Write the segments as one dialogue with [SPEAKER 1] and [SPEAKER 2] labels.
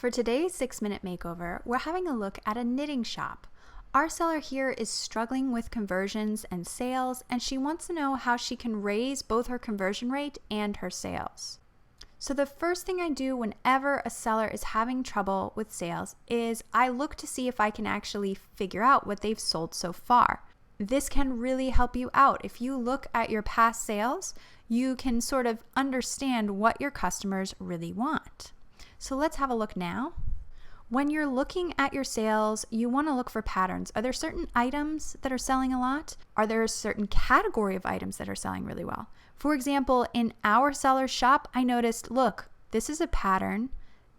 [SPEAKER 1] For today's 6-minute makeover, we're having a look at a knitting shop. Our seller here is struggling with conversions and sales, and she wants to know how she can raise both her conversion rate and her sales. So the first thing I do whenever a seller is having trouble with sales is I look to see if I can actually figure out what they've sold so far. This can really help you out. If you look at your past sales, you can sort of understand what your customers really want. So let's have a look now. When you're looking at your sales, you want to look for patterns. Are there certain items that are selling a lot? Are there a certain category of items that are selling really well? For example, in our seller's shop, I noticed, look, this is a pattern,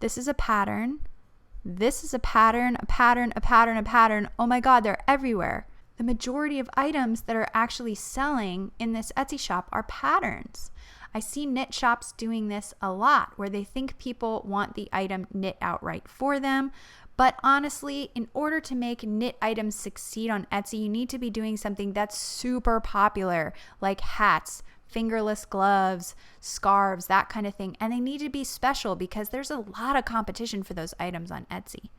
[SPEAKER 1] this is a pattern, this is a pattern, a pattern, a pattern, a pattern. Oh my God, they're everywhere. The majority of items that are actually selling in this Etsy shop are patterns. I see knit shops doing this a lot where they think people want the item knit outright for them. But honestly, in order to make knit items succeed on Etsy, you need to be doing something that's super popular, like hats, fingerless gloves, scarves, that kind of thing. And they need to be special because there's a lot of competition for those items on Etsy.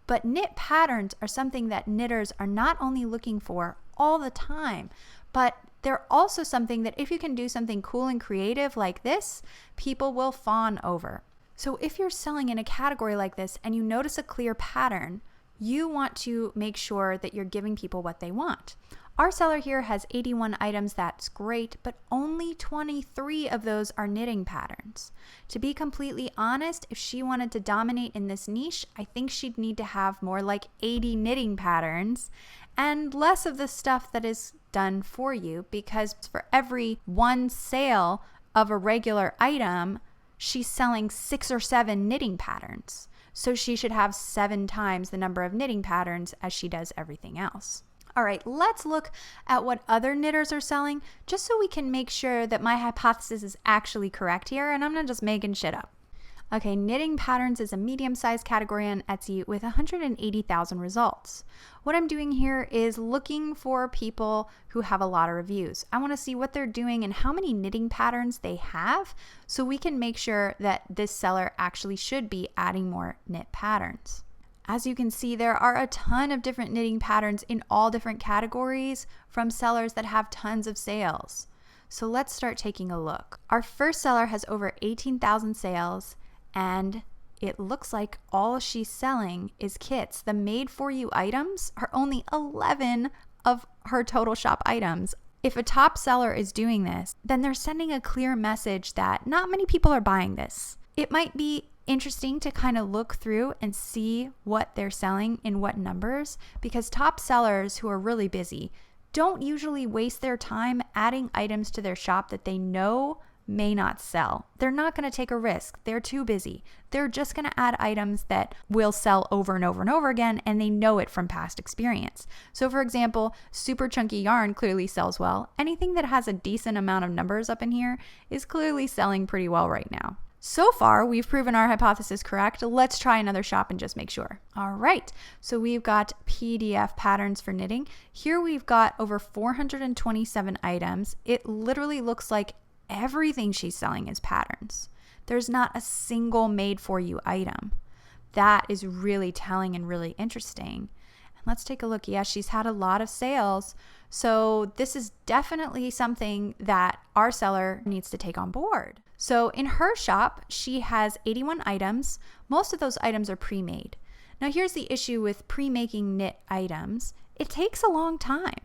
[SPEAKER 1] But knit patterns are something that knitters are not only looking for all the time, but they're also something that if you can do something cool and creative like this, people will fawn over. So if you're selling in a category like this and you notice a clear pattern, you want to make sure that you're giving people what they want. Our seller here has 81 items, that's great, but only 23 of those are knitting patterns. To be completely honest, if she wanted to dominate in this niche, I think she'd need to have more like 80 knitting patterns and less of the stuff that is done for you, because for every one sale of a regular item, she's selling 6 or 7 knitting patterns. So she should have 7 times the number of knitting patterns as she does everything else. All right, let's look at what other knitters are selling just so we can make sure that my hypothesis is actually correct here and I'm not just making shit up. Okay, knitting patterns is a medium-sized category on Etsy with 180,000 results. What I'm doing here is looking for people who have a lot of reviews. I want to see what they're doing and how many knitting patterns they have so we can make sure that this seller actually should be adding more knit patterns. As you can see, there are a ton of different knitting patterns in all different categories from sellers that have tons of sales. So let's start taking a look. Our first seller has over 18,000 sales, and it looks like all she's selling is kits. The made-for-you items are only 11 of her total shop items. If a top seller is doing this, then they're sending a clear message that not many people are buying this. It might be interesting to kind of look through and see what they're selling in what numbers, because top sellers who are really busy don't usually waste their time adding items to their shop that they know may not sell. They're not going to take a risk. They're too busy. They're just going to add items that will sell over and over and over again, and they know it from past experience. So for example, super chunky yarn clearly sells well. Anything that has a decent amount of numbers up in here is clearly selling pretty well right now. So far, we've proven our hypothesis correct. Let's try another shop and just make sure. All right, so we've got PDF patterns for knitting. Here we've got over 427 items. It literally looks like everything she's selling is patterns. There's not a single made-for-you item. That is really telling and really interesting. And let's take a look. Yeah, she's had a lot of sales. So this is definitely something that our seller needs to take on board. So in her shop, she has 81 items. Most of those items are pre-made. Now here's the issue with pre-making knit items. It takes a long time.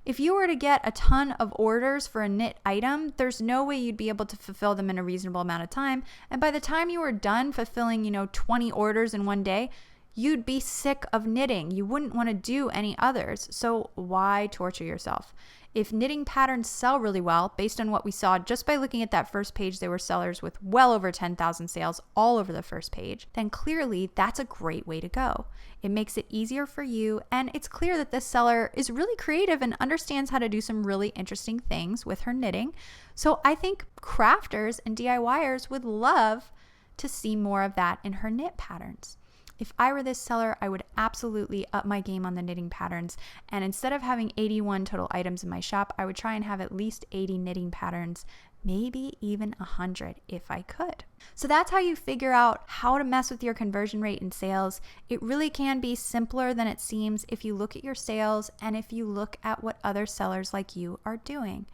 [SPEAKER 1] If you were to get a ton of orders for a knit item, there's no way you'd be able to fulfill them in a reasonable amount of time. And by the time you were done fulfilling, 20 orders in one day, you'd be sick of knitting. You wouldn't want to do any others. So why torture yourself? If knitting patterns sell really well, based on what we saw just by looking at that first page, there were sellers with well over 10,000 sales all over the first page, then clearly that's a great way to go. It makes it easier for you, and it's clear that this seller is really creative and understands how to do some really interesting things with her knitting. So I think crafters and DIYers would love to see more of that in her knit patterns. If I were this seller, I would absolutely up my game on the knitting patterns. And instead of having 81 total items in my shop, I would try and have at least 80 knitting patterns maybe even 100 if I could. So that's how you figure out how to mess with your conversion rate in sales. It really can be simpler than it seems if you look at your sales and if you look at what other sellers like you are doing.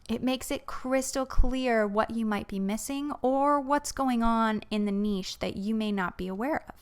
[SPEAKER 1] It makes it crystal clear what you might be missing or what's going on in the niche that you may not be aware of.